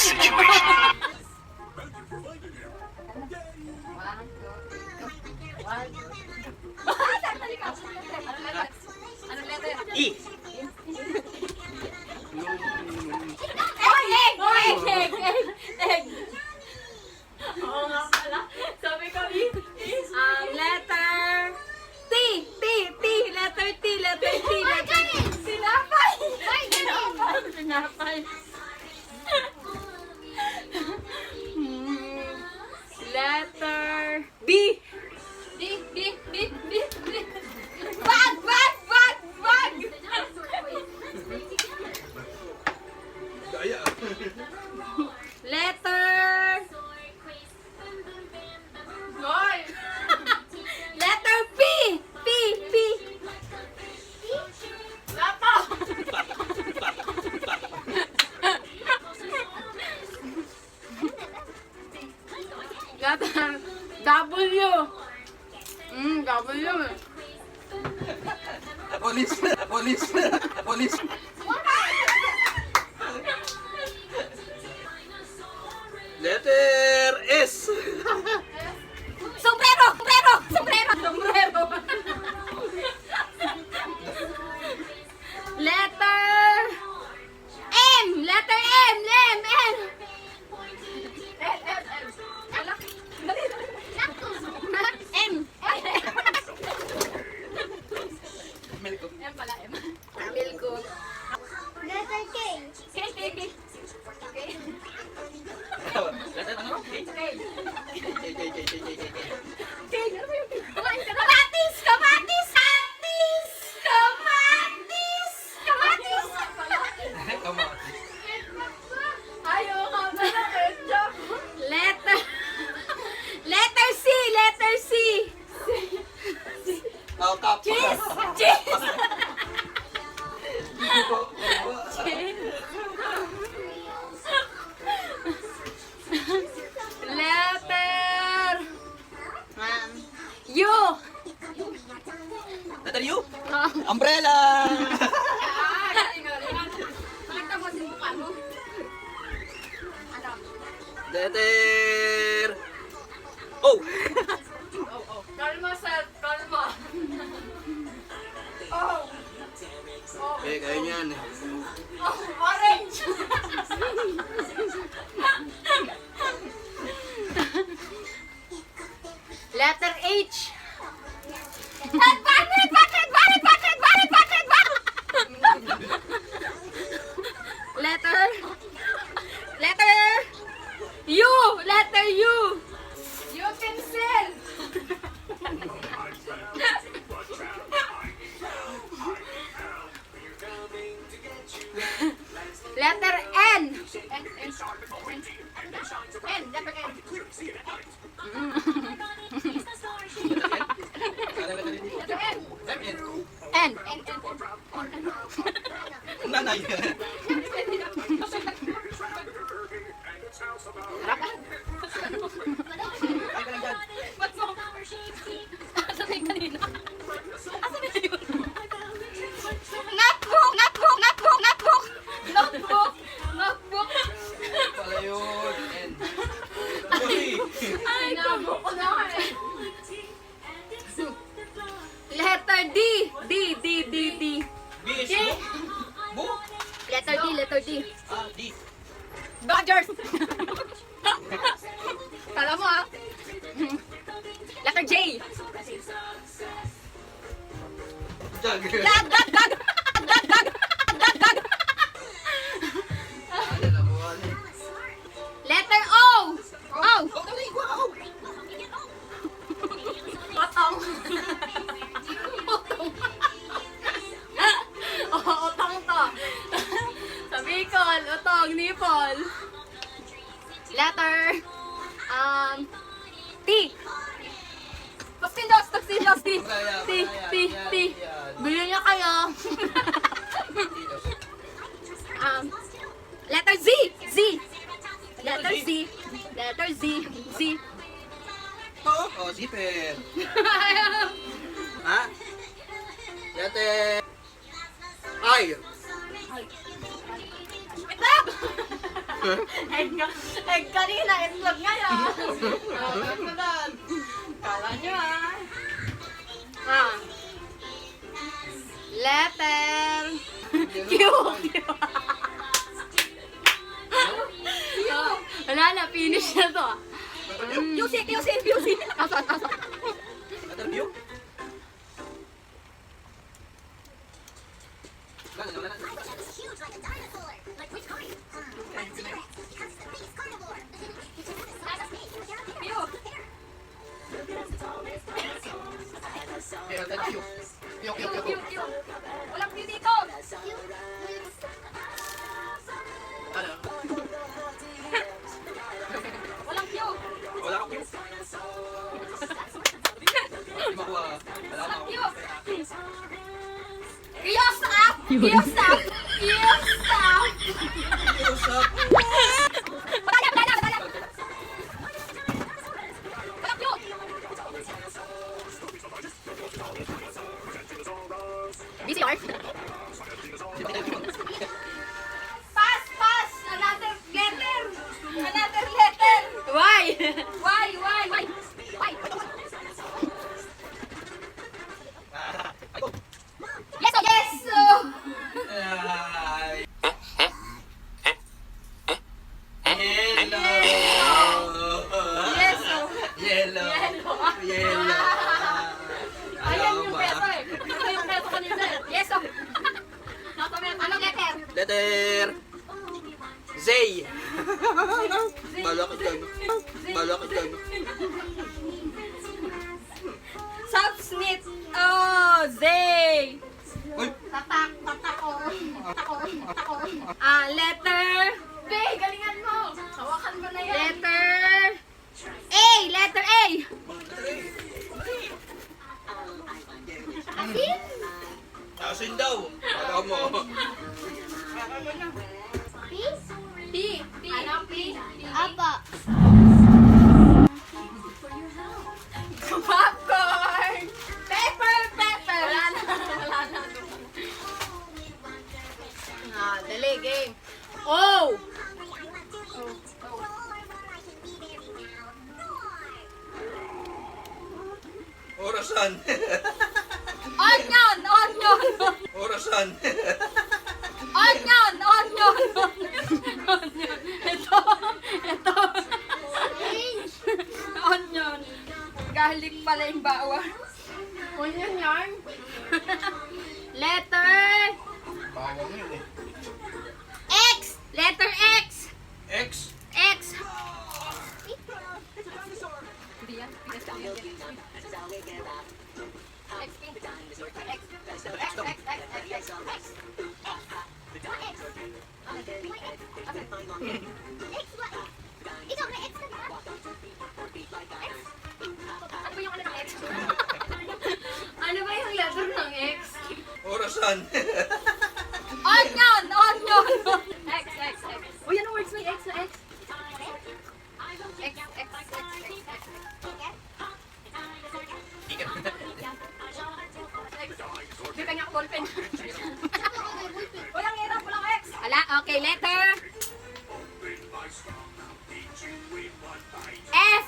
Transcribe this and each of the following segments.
situation. Anong letter? E. Egg! Oo nga pala. Sabi ko, letter T! Letter T! Sinapay! Letter B! Bag! Kaya. Letter Letter P! Lato! Letter W! W! Police. Letter S. Sombrero! Letter M! M! M pala, M. Milko. Letter K. Letter ano? K. Kamatis! Ayaw ka pala, ketchup. Letter C! Oh, kap. Cheese! Letter U! Letter U. Umbrella. Nakita mo din mukha mo. Letter O. Kalma, sir. Kalma. Oh. Eh, kaya niyan. Orange. Letter H. Bakit? Letter U. Utensil. Letter N. Letter N. N. Nanay. Asan na yung kanina? Asan na yun? Notebook. Pala yun. N. Ay, notebook ko na ka eh. Letter D. B is Bu? Letter D. Ah, D. Dodgers. Kala mo ah. Letter J. Jag. Dag. Letter O. Otong. Otong to. Sa Bicol, otong, nipol. Letter T. Tuxedos. T. Bilhin niya kayo. Letter Z. Letter Z. Oh, zipper. Ha? Letter I. Itlog! Egg kanina, itlog ngayon. Kala nyo letter Q. Wala na, finish na to. QC. Asan? Letter Q? Wala na. Huge like a dinosaur. Like which kind? T-Rex, because it's a beast carnivore. Letter Q. Q. Walang Q dito. Ano? Walang Q. Wala akong Q. Hindi makuha. Wala Walang akong Q. Kiyosap! Kiyosap! Usap. Wala. Walang Q. VCR. Pass. Another letter. Why? Yes. Ay. Yellow. Ayan yung peso eh. Ito yung peso kanina eh. Yes. Anong letter? Letter Z. Balakit yan. South Smith. Oh, Zay. Uy! Tatak ko. Letter. Zay, galingan mo. Hawakan mo na yan. Letter A. Asin daw. Alam mo. P. Ano P? Apa. Popcorn. Pepper. Wala na. Dali, game. Oh. Orasan. Onion. Orasan. Onion. Ito. Onion. Garlic pala yung bawang. Onion yan. Letter Bawang yun eh. X. Letter X. X. Hindi yan. Ano ba yung letter ng X? Orasan. Onion. X. Uy, ano words may X na X? X. Di kanya ballpen. Walang hirap, walang X. Ala, okay, letter F.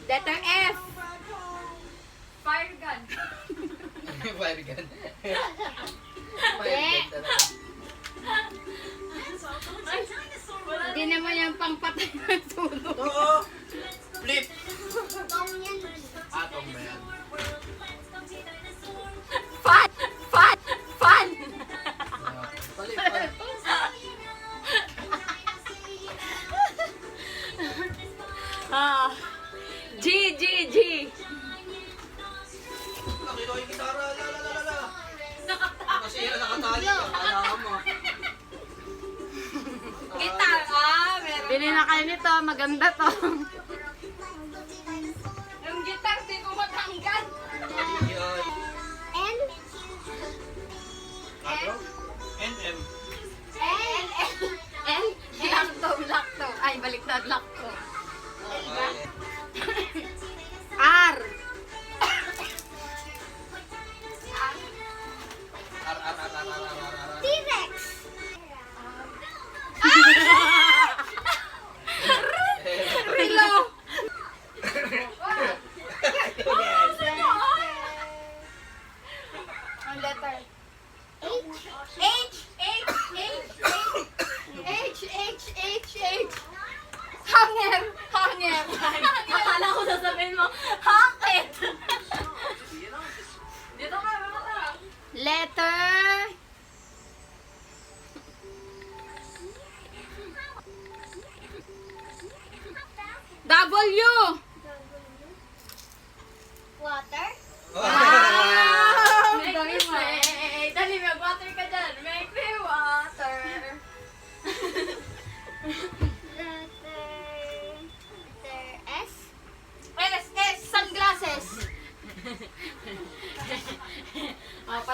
Letter F. Fire gun. Fire gun. Hindi naman yung pangpatay ng sunog. Oo. Flip. Atom ba yan? Fun! Palip. G. Nakita ko yung gitara. La. Kasi yan nakatali. Alam mo. Guitar. Meron. Bili na kayo nito, maganda to. Yung guitar, di ko matanggal. Ay. N. Ano? NM. L. Lakto. Ay, baliktad lakto. R.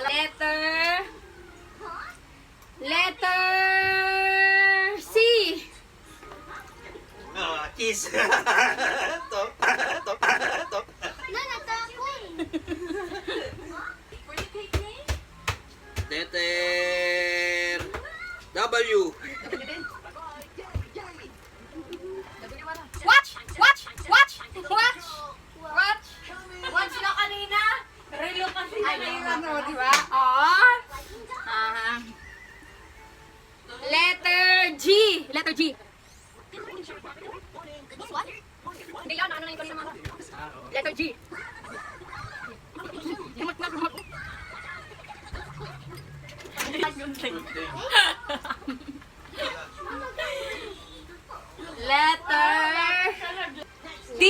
Letter C. Kiss. To. No, natapon. Letter W. Watch! Watch! Watch! Watch! Watch! Watch na kanina. Relo kasi na ngayon ano, di ba? Oh. Letter G. Letter G. Hindi yan, ano na yung kanina mga. Letter G. Letter D.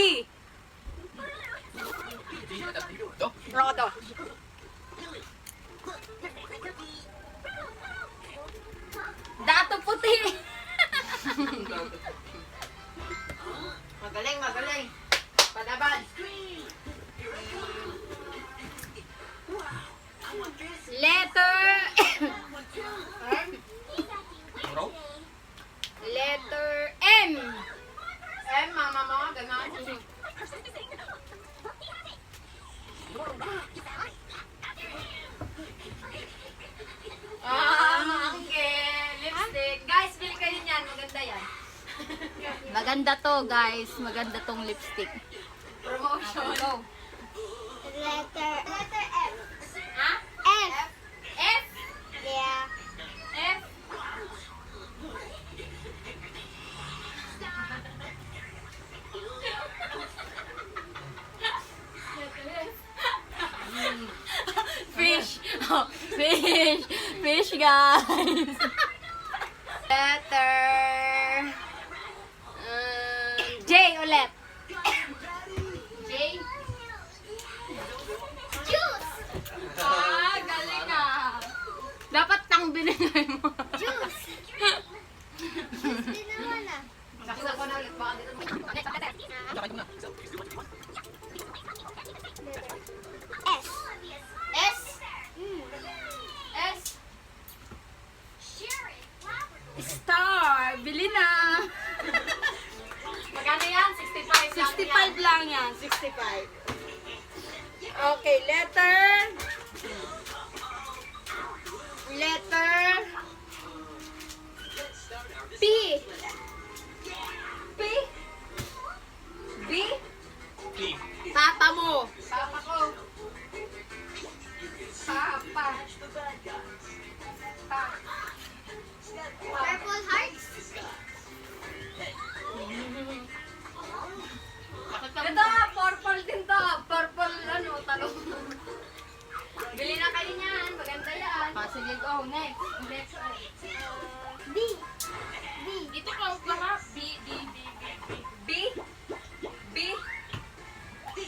Rodo. Dato puti. Magaling, magaling. Palaban. Letter Letter M. M, mama mo, gano'n. Okay, lipstick. Guys, bili kayo niyan. Maganda yan. Maganda to, guys. Maganda tong lipstick. Promotion. Go. Letter F. Ha? F. F? Yeah. F? Fish. Oh, fish. Fish, guys. Letter J ulit. J? Juice. Galing ah. Dapat tang binigay mo. Juice. Juice din naman ah. Saksa ko na ulit. Baka dito mo. Next, letter. S. S? Mm. S? Star. Bili na. Magkano yan? 65 lang 65 lang yan. 65. Okay, letter. Letter. P. P. B. Papa mo. Papa ko. Papa. Purple hearts. Ito, purple din to. Purple, ano, talong. Bili na kayo niyan. Maganda yan. Sige, go. Next. Next. B. B. Ito ka, baka. B, B, B, B, B. B. B.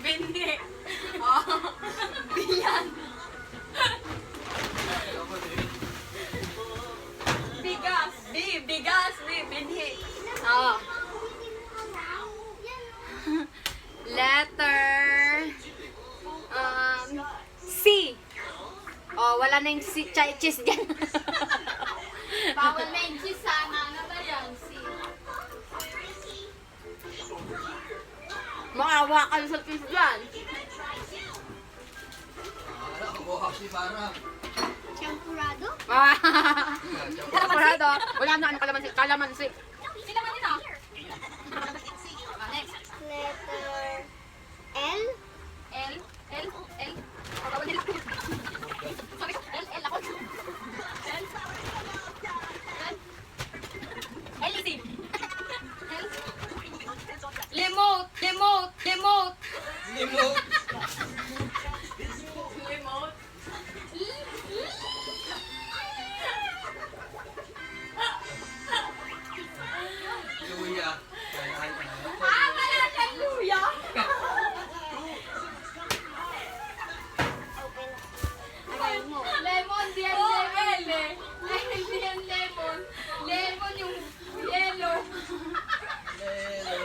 Bindi. Oh. B yan. Bigas. B. Bigas. B. Bindi. Oh. Letter C. Oh, wala na yung cheese dyan. Bawal na yung cheese sana. Ano ba yan? C. Makawa ka sa cheese dyan. Champurado. Kalamansi? Wala na, ano kalamansi? Kalamansi. Sila man yun ah. Next. Letter L. L. L. L. Sorry. L. L ako. L. L. L. L. Remote, remote, remote. Remote. Remote. Luya. Wala kang luya. Aray mo. Lemon, di yan lemon eh. Hindi yan lemon. Lemon yung yellow. Hello.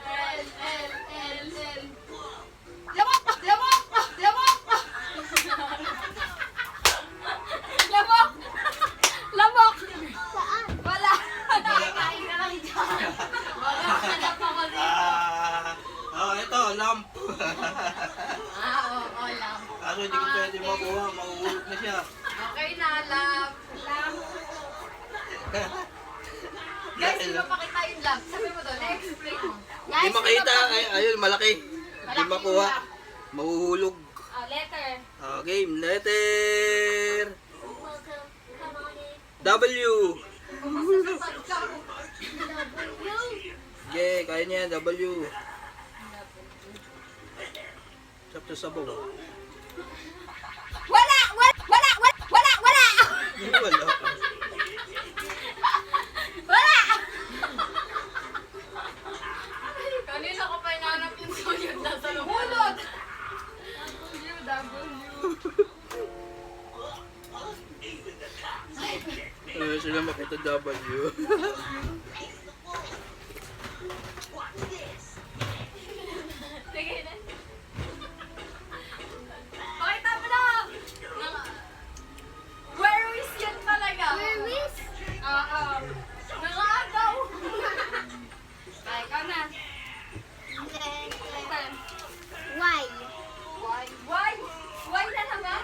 L. Oo, love. Kaso hindi ko pwede makuha, mahuhulog na siya. Okay na, love. Guys, di ba pakita yung love? Sabi mo doon, explain mo. Hindi makita, ayun, malaki. Hindi makuha, mahuhulog. Letter. Game, letter Welcome. Come on in. W. Pagka- Okay, kaya niya, W. Sarap sa sabaw. Wala! Wala! Wala! Wala! Wala! Wala! Wala. Wala! Kanina ko pa inanap yung suyod na sa lumulot. Sila makita W. Sige na. Pakita mo na! Where is yan talaga? Where is? Oo. Nakaagaw. Ay, ikaw na. Why? Why? Why? Why na naman?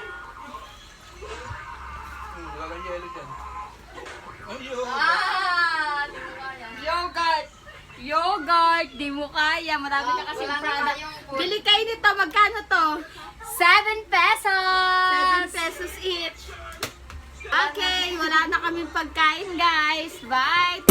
Wala kang yelo dyan. Ayun. Di mo kaya. Yogurt! Yogurt! Di mo kaya. Marami na kasi Wala na product. tayong food. Bili kayo nito. Magkano to? 7 pesos! 7 pesos each. Okay, wala na kaming pagkain guys. Bye!